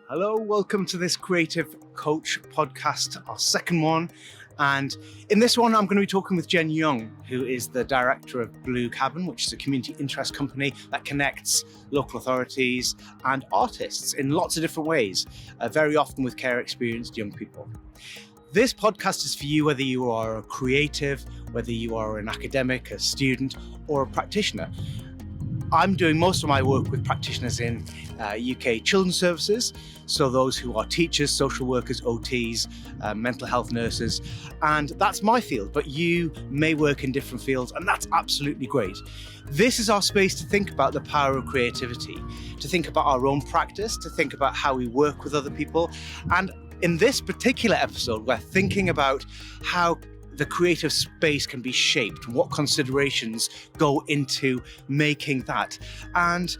Hello, welcome to this Creative Coach podcast, our second one. And in this one, I'm going to be talking with Jen Young, who is the director of Bluecap, which is a community interest company that connects local authorities and artists in lots of different ways, very often with care experienced young people. This podcast is for you whether you are a creative, whether you are an academic, a student, or a practitioner. I'm doing most of my work with practitioners in UK children's services, so those who are teachers, social workers, OTs, mental health nurses, and that's my field, but you may work in different fields, and that's absolutely great. This is our space to think about the power of creativity, to think about our own practice, to think about how we work with other people, and in this particular episode, we're thinking about how the creative space can be shaped, what considerations go into making that, and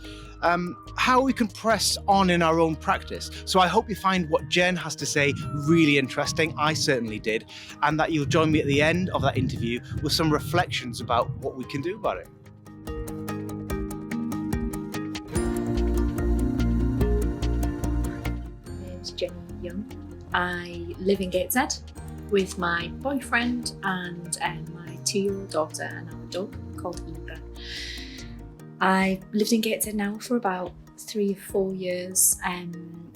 how we can press on in our own practice. So I hope you find what Jen has to say really interesting. I certainly did, and that you'll join me at the end of that interview with some reflections about what we can do about it. My name's Jen Young. I live in Gateshead with my boyfriend and my 2-year-old daughter and our dog called Eva. I've lived in Gateshead now for about 3 or 4 years.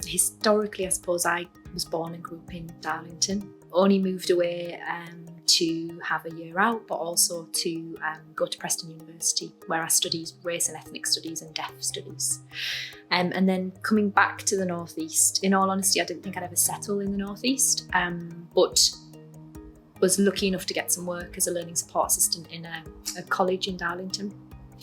Historically, I suppose I was born and grew up in Darlington. Only moved away to have a year out, but also to go to Preston University, where I studied race and ethnic studies and deaf studies. And then coming back to the Northeast. In all honesty, I didn't think I'd ever settle in the Northeast, but was lucky enough to get some work as a learning support assistant in a college in Darlington,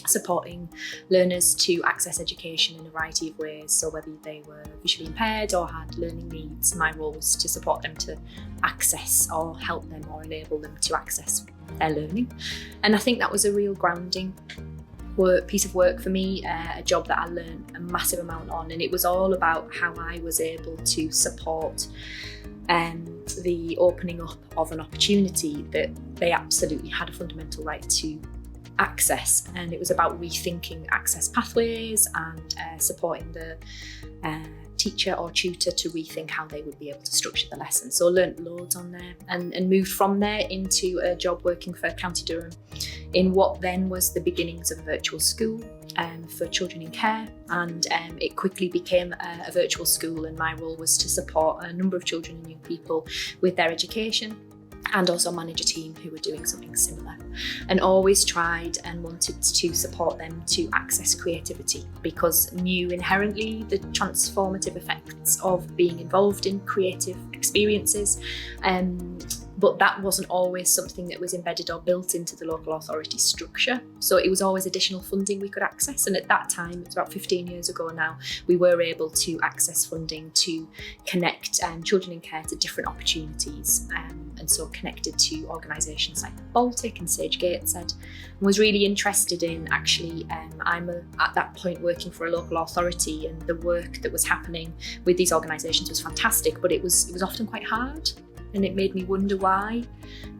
supporting learners to access education in a variety of ways. So whether they were visually impaired or had learning needs, my role was to support them to access or help them or enable them to access their learning. And I think that was a real grounding piece of work for me, a job that I learned a massive amount on, and it was all about how I was able to support the opening up of an opportunity that they absolutely had a fundamental right to access. And it was about rethinking access pathways and supporting the teacher or tutor to rethink how they would be able to structure the lesson. So I learnt loads on there and moved from there into a job working for County Durham in what then was the beginnings of a virtual school for children in care, and it quickly became a virtual school, and my role was to support a number of children and young people with their education and also manage a team who were doing something similar, and always tried and wanted to support them to access creativity, because knew inherently the transformative effects of being involved in creative experiences. But that wasn't always something that was embedded or built into the local authority structure. So it was always additional funding we could access. And at that time, it's about 15 years ago now, we were able to access funding to connect children in care to different opportunities. And so connected to organisations like Baltic and Sage Gateshead, and was really interested in actually, I'm at that point working for a local authority, and the work that was happening with these organisations was fantastic, but it was often quite hard. And it made me wonder why.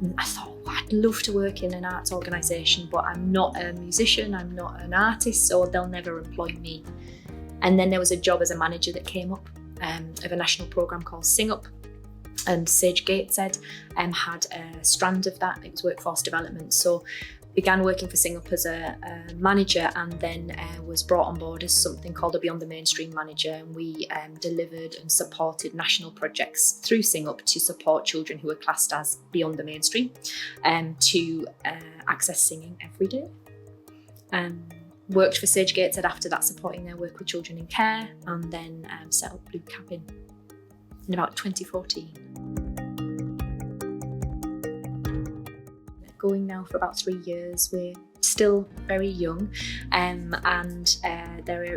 And I thought, I'd love to work in an arts organisation, but I'm not a musician, I'm not an artist, so they'll never employ me. And then there was a job as a manager that came up of a national programme called Sing Up. And Sage Gateshead had a strand of that. It was workforce development. So began working for Sing Up as a manager, and then was brought on board as something called a Beyond the Mainstream manager, and we delivered and supported national projects through Sing Up to support children who were classed as beyond the mainstream to access singing every day. Worked for Sage Gateshead after that, supporting their work with children in care, and then set up Bluecap in about 2014. Going now for about 3 years. We're still very young, and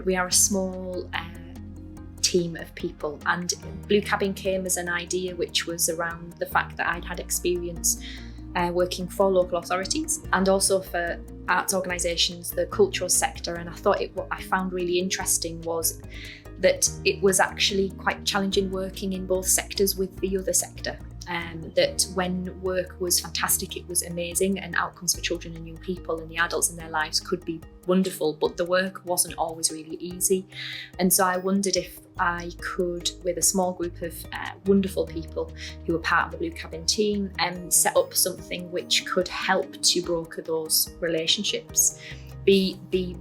we are a small team of people. And Bluecap came as an idea which was around the fact that I'd had experience working for local authorities and also for arts organisations, the cultural sector. And I thought what I found really interesting was that it was actually quite challenging working in both sectors with the other sector. that when work was fantastic, it was amazing, and outcomes for children and young people and the adults in their lives could be wonderful, but the work wasn't always really easy. And so I wondered if I could, with a small group of wonderful people who were part of the Bluecap team, set up something which could help to broker those relationships. Be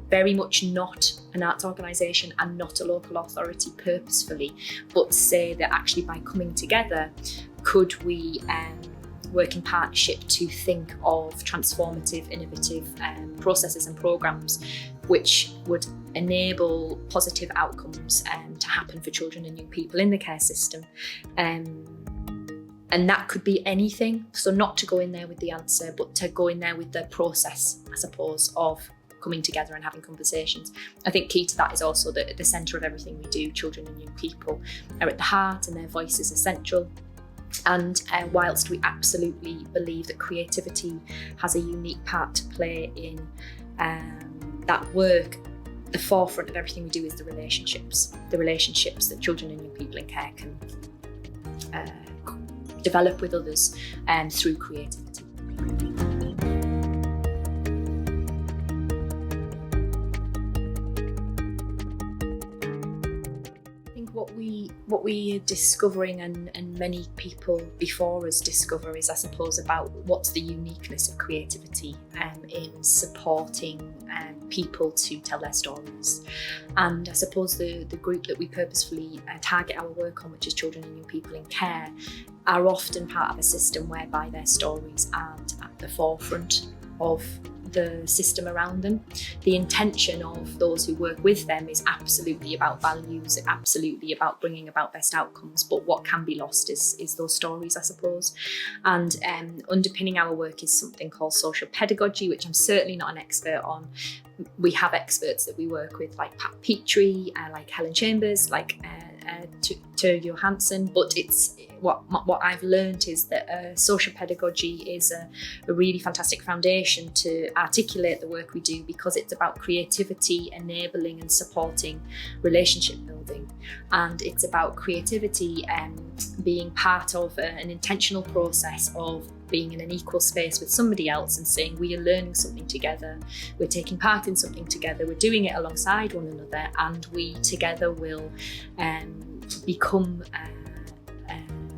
very much not an arts organisation and not a local authority purposefully, but say that actually by coming together, could we work in partnership to think of transformative, innovative processes and programmes which would enable positive outcomes to happen for children and young people in the care system. And that could be anything. So not to go in there with the answer, but to go in there with the process, I suppose, of coming together and having conversations. I think key to that is also that at the centre of everything we do, children and young people are at the heart and their voices are central. And whilst we absolutely believe that creativity has a unique part to play in that work, the forefront of everything we do is the relationships that children and young people in care can develop with others through creativity. What we are discovering and many people before us discover is, I suppose, about what's the uniqueness of creativity in supporting people to tell their stories. And I suppose the group that we purposefully target our work on, which is children and young people in care, are often part of a system whereby their stories aren't at the forefront of the system around them. The intention of those who work with them is absolutely about values, absolutely about bringing about best outcomes, but what can be lost is those stories, I suppose. And underpinning our work is something called social pedagogy, which I'm certainly not an expert on. We have experts that we work with, like Pat Petrie, like Helen Chambers, like Tur Johansson, but it's what I've learned is that social pedagogy is a really fantastic foundation to articulate the work we do, because it's about creativity enabling and supporting relationship building, and it's about creativity being part of an intentional process of being in an equal space with somebody else and saying we are learning something together, we're taking part in something together, we're doing it alongside one another, and we together will become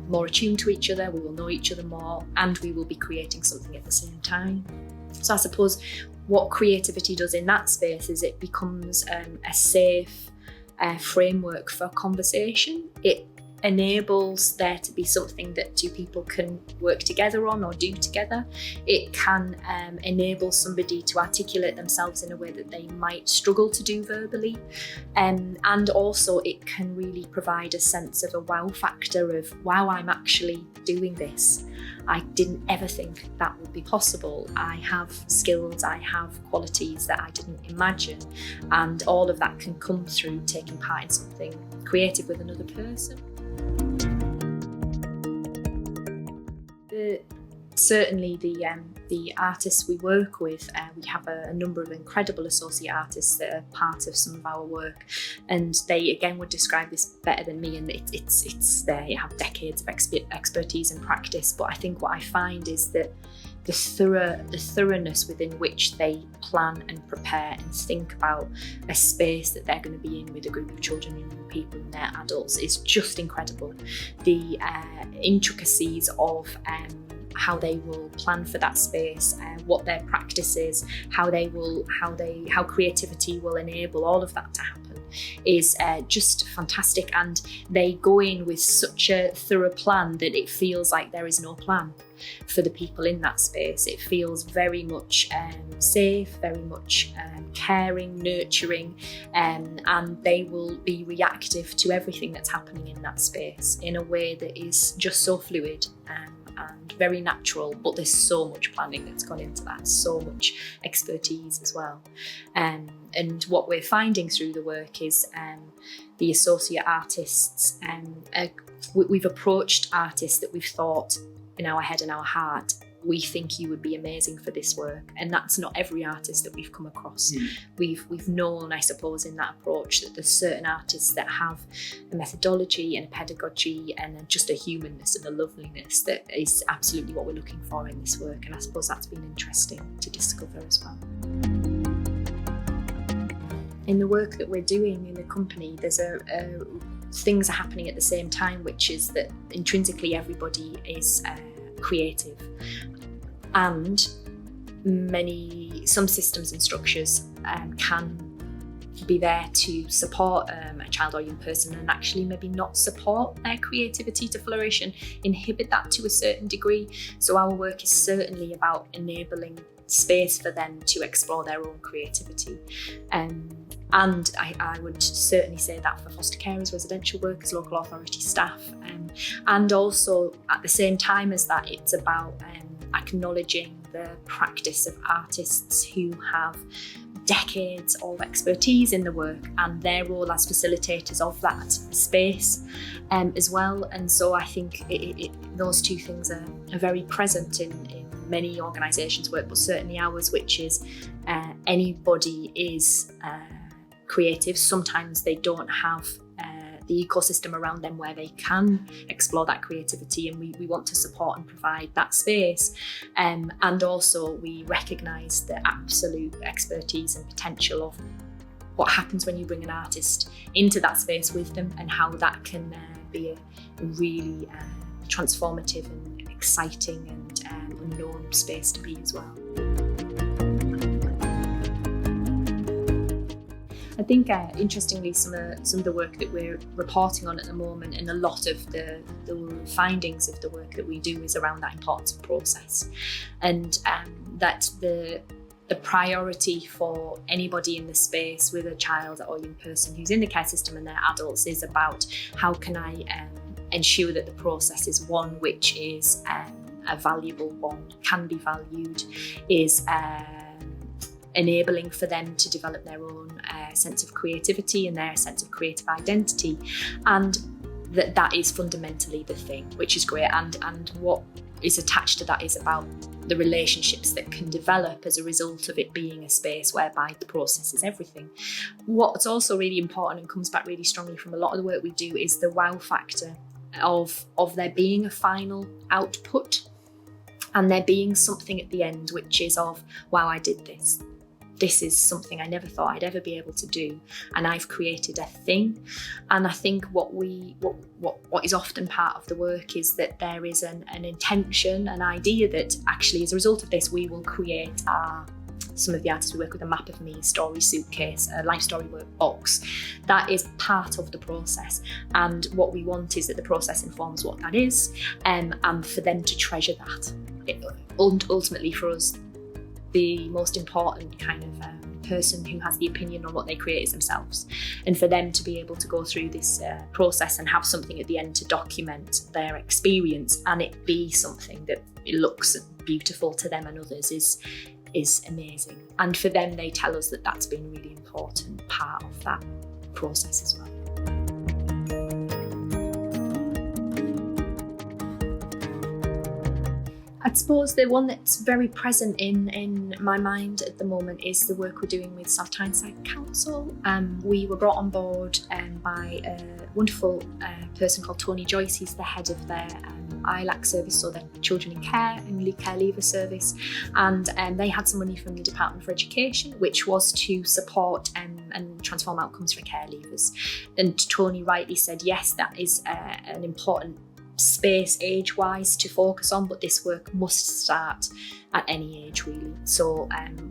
more attuned to each other, we will know each other more, and we will be creating something at the same time. So I suppose what creativity does in that space is it becomes a safe framework for conversation. It enables there to be something that two people can work together on or do together. It can enable somebody to articulate themselves in a way that they might struggle to do verbally. And also it can really provide a sense of a wow factor of, wow, I'm actually doing this. I didn't ever think that would be possible. I have skills, I have qualities that I didn't imagine. And all of that can come through taking part in something creative with another person. Certainly the artists we work with, we have a number of incredible associate artists that are part of some of our work, and they again would describe this better than me, and it's they have decades of expertise and practice. But I think what I find is that the thoroughness within which they plan and prepare and think about a space that they're going to be in with a group of children and young people and their adults is just incredible. The intricacies of how they will plan for that space, what their practice is, how creativity will enable all of that to happen is just fantastic. And they go in with such a thorough plan that it feels like there is no plan for the people in that space. It feels very much safe, very much caring, nurturing, and they will be reactive to everything that's happening in that space in a way that is just so fluid and very natural. But there's so much planning that's gone into that, so much expertise as well. And what we're finding through the work is the associate artists, we've approached artists that we've thought in our head and our heart we think you would be amazing for this work. And that's not every artist that we've come across. We've known, I suppose, in that approach that there's certain artists that have a methodology and a pedagogy and just a humanness and a loveliness that is absolutely what we're looking for in this work. And I suppose that's been interesting to discover as well. In the work that we're doing in the company, there's things are happening at the same time, which is that intrinsically everybody is creative, and some systems and structures can be there to support a child or young person and actually maybe not support their creativity to flourish and inhibit that to a certain degree. So our work is certainly about enabling space for them to explore their own creativity. And I would certainly say that for foster carers, residential workers, local authority staff, and also at the same time as that, it's about acknowledging the practice of artists who have decades of expertise in the work and their role as facilitators of that space as well. And so I think those two things are very present in many organisations' work, but certainly ours, which is anybody is creative. Sometimes they don't have the ecosystem around them where they can explore that creativity, and we want to support and provide that space. And also we recognise the absolute expertise and potential of what happens when you bring an artist into that space with them, and how that can be a really transformative and exciting and unknown space to be as well. I think, interestingly, some of the work that we're reporting on at the moment, and a lot of the findings of the work that we do, is around that importance of process, and that the priority for anybody in the space with a child or young person who's in the care system and their adults is about how can I ensure that the process is one which is a valuable one, can be valued, is enabling for them to develop their own sense of creativity and their sense of creative identity, and that is fundamentally the thing, which is great. And what is attached to that is about the relationships that can develop as a result of it being a space whereby the process is everything. What's also really important and comes back really strongly from a lot of the work we do is the wow factor of there being a final output, and there being something at the end which is of, wow, I did this. This is something I never thought I'd ever be able to do, and I've created a thing. And I think what is often part of the work is that there is an intention, an idea that actually as a result of this we will create some of the artists we work with, a map of me, story suitcase, a life story workbox. That is part of the process, and what we want is that the process informs what that is, and for them to treasure that. Ultimately for us, the most important kind of person who has the opinion on what they create is themselves, and for them to be able to go through this process and have something at the end to document their experience, and it be something that it looks beautiful to them and others is amazing. And for them, they tell us that that's been a really important part of that process as well. I suppose the one that's very present in my mind at the moment is the work we're doing with South Tyneside Council. We were brought on board by a wonderful person called Tony Joyce. He's the head of their ILAC service, so their Children in Care and Care Leaver service. And they had some money from the Department for Education, which was to support and transform outcomes for care leavers. And Tony rightly said, yes, that is an important space age-wise to focus on, but this work must start at any age really. So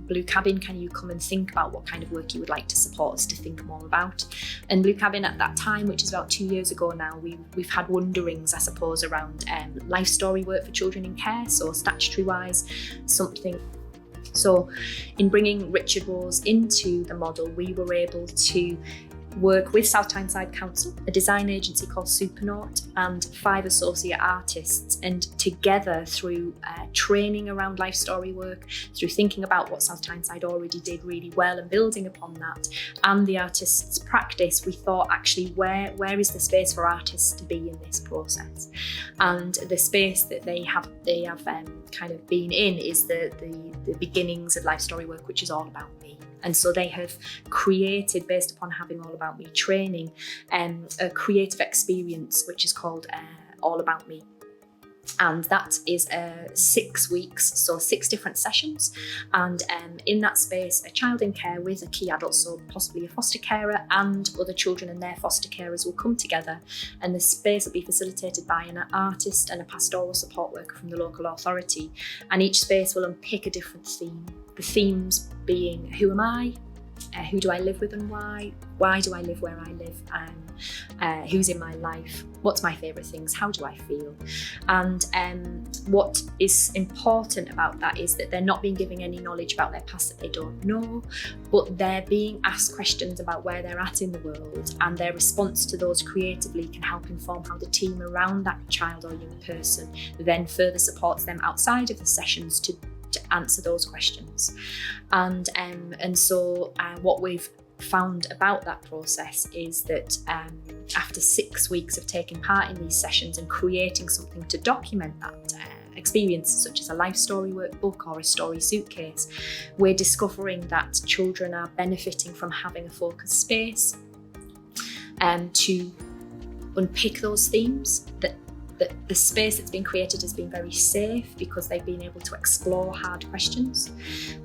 Blue Cabin, can you come and think about what kind of work you would like to support us to think more about? And Blue Cabin at that time, which is about 2 years ago now, we've had wonderings, I suppose, around life story work for children in care, so statutory wise something. So in bringing Richard Rose into the model, we were able to work with South Tyneside Council, a design agency called Supernaut, and 5 associate artists. And together, through training around life story work, through thinking about what South Tyneside already did really well and building upon that, and the artists' practice, we thought, actually, where is the space for artists to be in this process? And the space that they have kind of been in is the beginnings of life story work, which is all about me. And so they have created, based upon having All About Me training, a creative experience which is called All About Me. And that is 6 weeks, so 6 different sessions. And in that space, a child in care with a key adult, so possibly a foster carer, and other children and their foster carers will come together. And the space will be facilitated by an artist and a pastoral support worker from the local authority. And each space will unpick a different theme. The themes being, who am I? Who do I live with and why? Why do I live where I live? Who's in my life? What's my favourite things? How do I feel? And what is important about that is that they're not being given any knowledge about their past that they don't know, but they're being asked questions about where they're at in the world, and their response to those creatively can help inform how the team around that child or young person then further supports them outside of the sessions to answer those questions. And so what we've found about that process is that after 6 weeks of taking part in these sessions and creating something to document that experience, such as a life story workbook or a story suitcase, we're discovering that children are benefiting from having a focused space to unpick those themes, that the space that's been created has been very safe because they've been able to explore hard questions,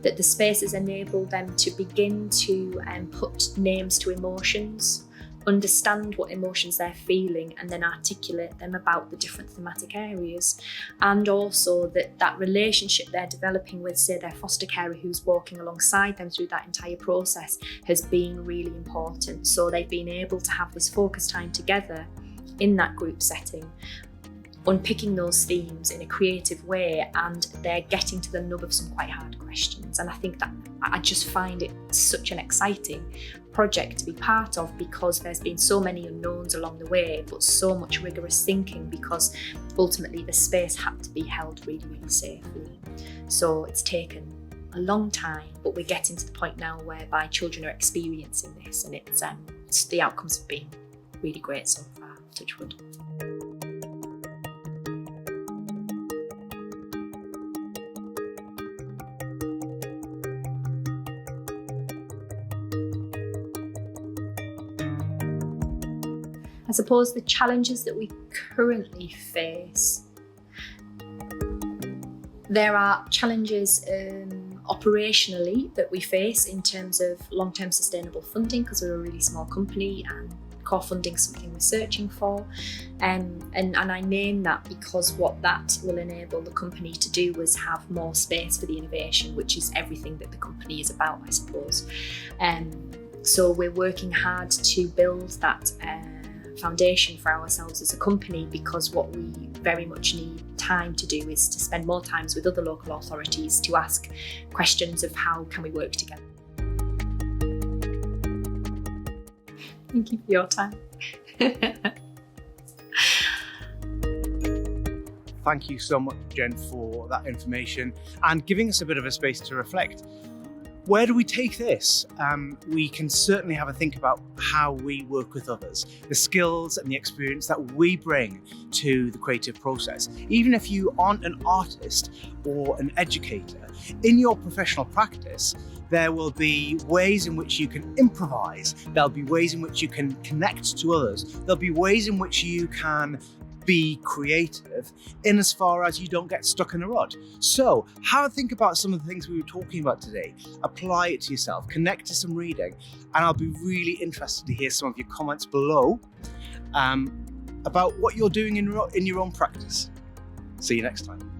that the space has enabled them to begin to put names to emotions, understand what emotions they're feeling, and then articulate them about the different thematic areas. And also that relationship they're developing with, say, their foster carer who's walking alongside them through that entire process has been really important. So they've been able to have this focus time together in that group setting, unpicking those themes in a creative way, and they're getting to the nub of some quite hard questions. And I think that I just find it such an exciting project to be part of, because there's been so many unknowns along the way, but so much rigorous thinking, because ultimately the space had to be held really, really safely. So it's taken a long time, but we're getting to the point now whereby children are experiencing this, and it's the outcomes have been really great so far, touch wood. I suppose the challenges that we currently face, there are challenges operationally that we face in terms of long-term sustainable funding, because we're a really small company and core funding is something we're searching for. And I name that because what that will enable the company to do is have more space for the innovation, which is everything that the company is about, I suppose. So we're working hard to build that foundation for ourselves as a company, because what we very much need time to do is to spend more times with other local authorities to ask questions of how can we work together. Thank you for your time. Thank you so much, Jen, for that information and giving us a bit of a space to reflect. Where do we take this? We can certainly have a think about how we work with others, the skills and the experience that we bring to the creative process. Even if you aren't an artist or an educator, in your professional practice, there will be ways in which you can improvise. There'll be ways in which you can connect to others. There'll be ways in which you can be creative in as far as you don't get stuck in a rut. So have a think about some of the things we were talking about today. Apply it to yourself, connect to some reading, and I'll be really interested to hear some of your comments below about what you're doing in your own practice. See you next time.